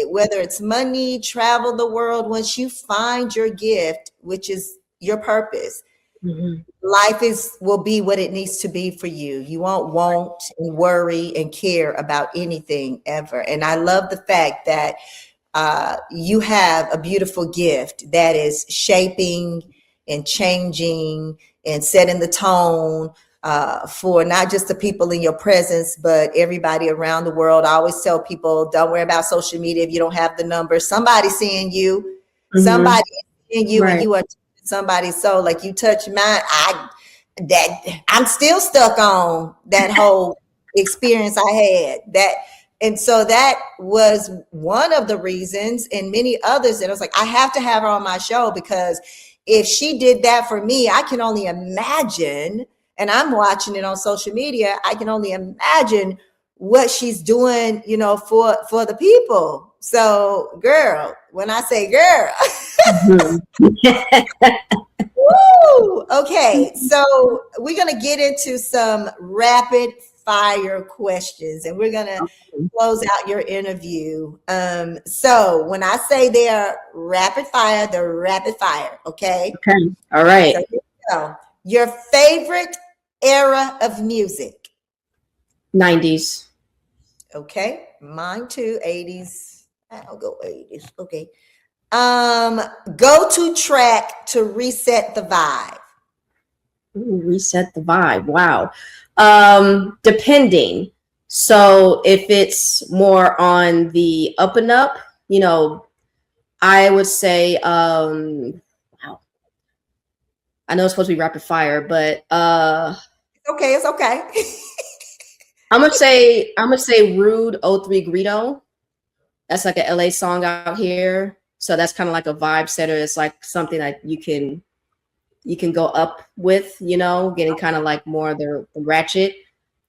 whether it's money, travel the world, once you find your gift, which is your purpose, Mm-hmm. life will be what it needs to be for you. You won't want and worry and care about anything ever. And I love the fact that you have a beautiful gift that is shaping and changing and setting the tone for not just the people in your presence, but everybody around the world. I always tell people, don't worry about social media if you don't have the numbers. Somebody's seeing you. Mm-hmm. Somebody is seeing you, and Right. you are somebody's soul. Like you touch mine, I'm still stuck on that whole experience I had. And so that was one of the reasons, and many others, that I was like, I have to have her on my show, because if she did that for me, I can only imagine, and I'm watching it on social media, I can only imagine what she's doing, for the people. So, girl, when I say girl, Mhm. woo! Okay, so we're gonna get into some rapid fire questions, and we're gonna close out your interview. So when I say they're rapid fire, they're rapid fire. Okay. Okay. All right. So here we go. Your favorite era of music? 90s. Okay, mine too. 80s. I'll go 80s. Okay. Go to track to reset the vibe. Ooh, reset the vibe. Wow. Depending. So if it's more on the up and up, you know, I would say, wow. I know it's supposed to be rapid fire, but Okay, it's okay. I'm gonna say Rude 03 Greedo. That's like a LA song out here. So that's kind of like a vibe setter. It's like something that you can go up with, you know, getting kind of like more the ratchet,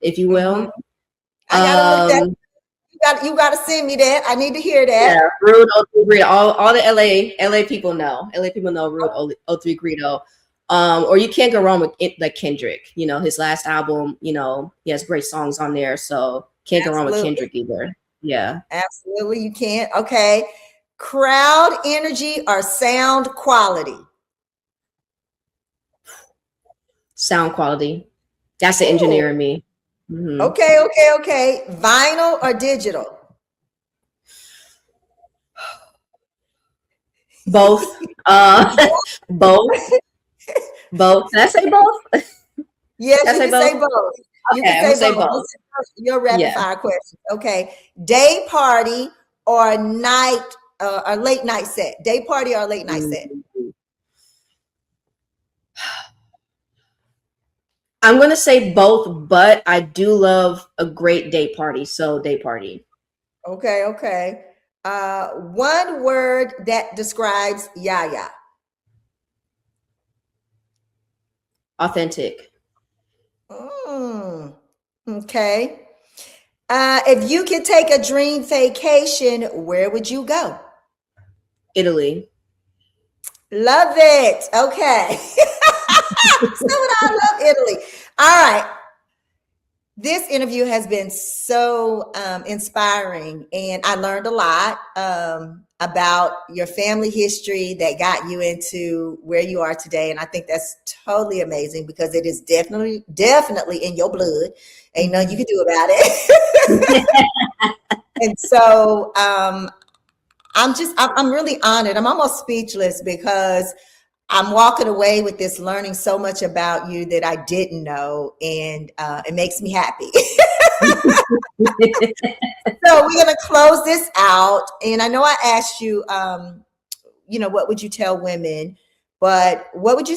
if you will. I gotta look that. You gotta send me that. I need to hear that. Yeah, Rude 03 Greedo. All the LA people know. LA people know Rude 03 Greedo. Or you can't go wrong with it, like Kendrick. You know, his last album, you know, he has great songs on there. So can't go wrong with Kendrick either. Yeah. Absolutely, you can't. Okay. Crowd energy or sound quality? Sound quality. That's the engineer in me. Mm-hmm. Okay. Vinyl or digital? Both. Both. Both. Can I say both? Yes, you can say both. You can say both. Your rapid fire question. Okay. Day party or night or late night set? Day party or late night set? I'm going to say both, but I do love a great day party. So day party. Okay. One word that describes Yaya. Authentic. Okay. If you could take a dream vacation, where would you go? Italy. Love it. Okay. So I love Italy. All right. This interview has been so inspiring, and I learned a lot about your family history that got you into where you are today. And I think that's totally amazing because it is definitely in your blood. Ain't nothing you can do about it. And so I'm really honored. I'm almost speechless because I'm walking away with this learning so much about you that I didn't know, and it makes me happy. So we're going to close this out. And I know I asked you, what would you tell women? But what would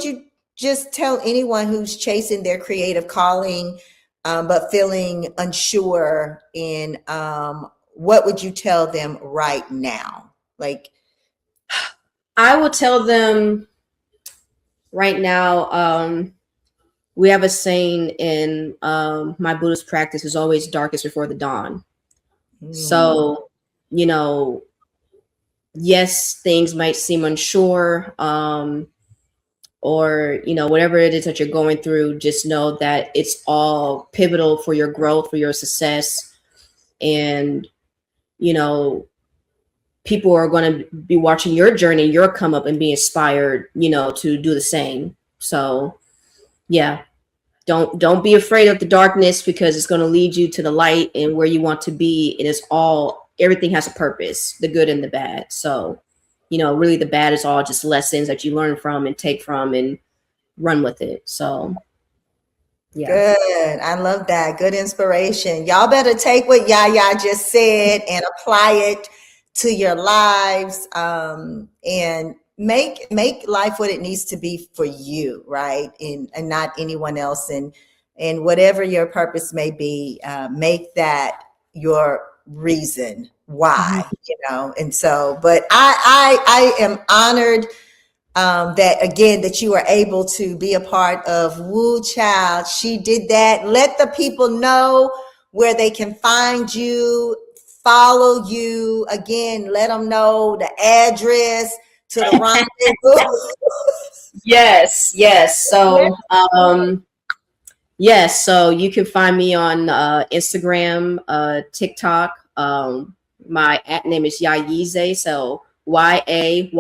you just tell anyone who's chasing their creative calling, but feeling unsure? And what would you tell them right now? Like, I will tell them right now, we have a saying in my Buddhist practice is always darkest before the dawn. So, yes, things might seem unsure, or, whatever it is that you're going through, just know that it's all pivotal for your growth, for your success. And, people are going to be watching your journey, your come up, and be inspired, to do the same. So yeah, don't be afraid of the darkness, because it's going to lead you to the light and where you want to be. It is everything has a purpose, the good and the bad. So, really the bad is all just lessons that you learn from and take from and run with it. So yeah. Good. I love that. Good inspiration. Y'all better take what Yaya just said and apply it to your lives, and make life what it needs to be for you, right? And not anyone else. And whatever your purpose may be, make that your reason why, And so, but I am honored that you are able to be a part of Whew Child. She did that. Let the people know where they can find you, follow you. Again, let them know the address to the rendezvous. Yes. So, Yes, so you can find me on Instagram, TikTok. My at name is Yayeezay, so Yayeezay.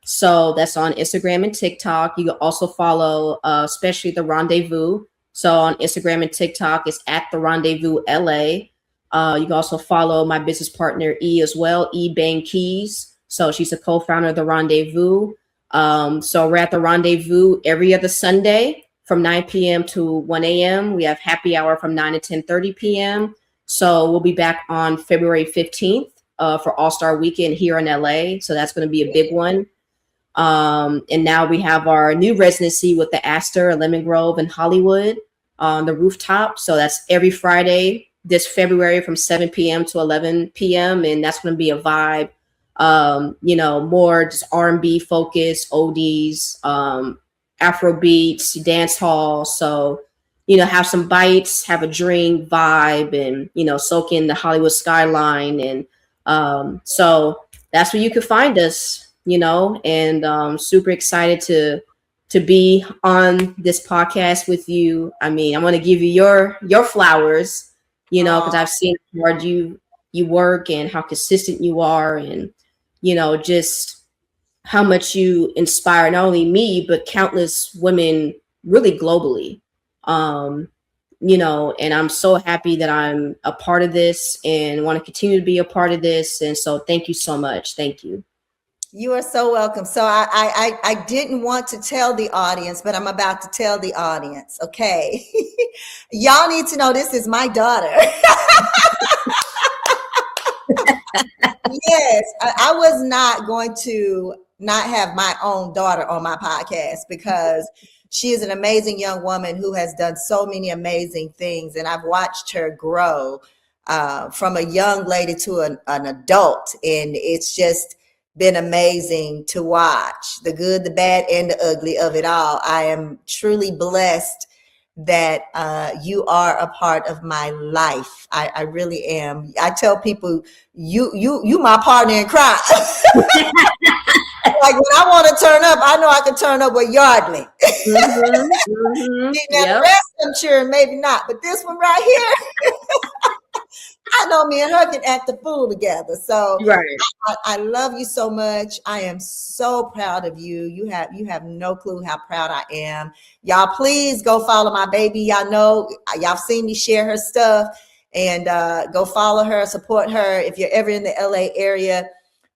So that's on Instagram and TikTok. You can also follow, especially the Rendezvous. So on Instagram and TikTok, it's at the Rendezvous LA. You can also follow my business partner E as well, E Bang Keys. So she's a co-founder of the Rendezvous. So we're at the Rendezvous every other Sunday from 9 p.m. to 1 a.m. We have happy hour from 9 to 10:30 p.m. So we'll be back on February 15th for All-Star Weekend here in LA. So that's going to be a big one. And now we have our new residency with the Astor, Lemon Grove in Hollywood on the rooftop. So that's every Friday this February from 7 p.m. to 11 p.m. And that's going to be a vibe. More just R&B focused, oldies, Afro beats, dance hall. So, have some bites, have a drink, vibe, and, soak in the Hollywood skyline. And so that's where you can find us, and super excited to be on this podcast with you. I mean, I want to give you your flowers, because I've seen how hard you work and how consistent you are, and just how much you inspire not only me, but countless women really globally. And I'm so happy that I'm a part of this and want to continue to be a part of this. And so thank you so much. Thank you. You are so welcome. So I didn't want to tell the audience, but I'm about to tell the audience. Okay. Y'all need to know this is my daughter. Yes, I was not going to not have my own daughter on my podcast because she is an amazing young woman who has done so many amazing things. And I've watched her grow from a young lady to an adult. And it's just been amazing to watch the good, the bad, and the ugly of it all. I am truly blessed that you are a part of my life. I really am. I tell people you my partner in crime. Like when I want to turn up, I know I can turn up with Yardley. Now the rest I'm sure maybe not, but this one right here, I know me and her can act the fool together. So right. I love you so much. I am so proud of you. You have no clue how proud I am. Y'all, please go follow my baby. Y'all know, y'all seen me share her stuff, and go follow her, support her. If you're ever in the LA area,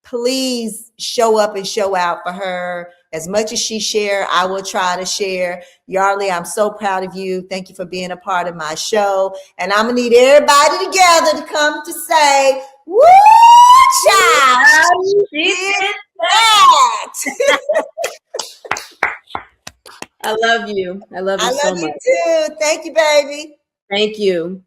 please show up and show out for her. As much as she share, I will try to share. Yardley, I'm so proud of you. Thank you for being a part of my show. And I'm going to need everybody together to come to say, woo, child, she did that. I love you. I love you so much. I love you too. Thank you, baby. Thank you.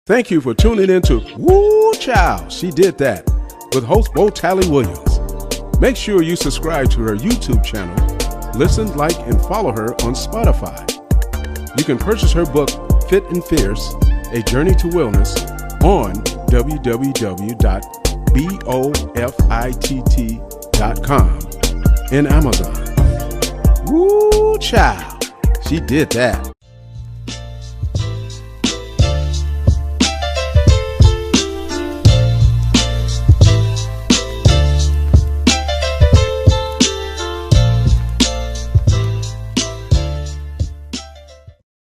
Thank you for tuning in to Woo Child, She Did That with host Whew Chileee Williams. Make sure you subscribe to her YouTube channel, listen, like, and follow her on Spotify. You can purchase her book, Fit and Fierce, A Journey to Wellness, on www.bofitt.com and Amazon. Woo child, she did that.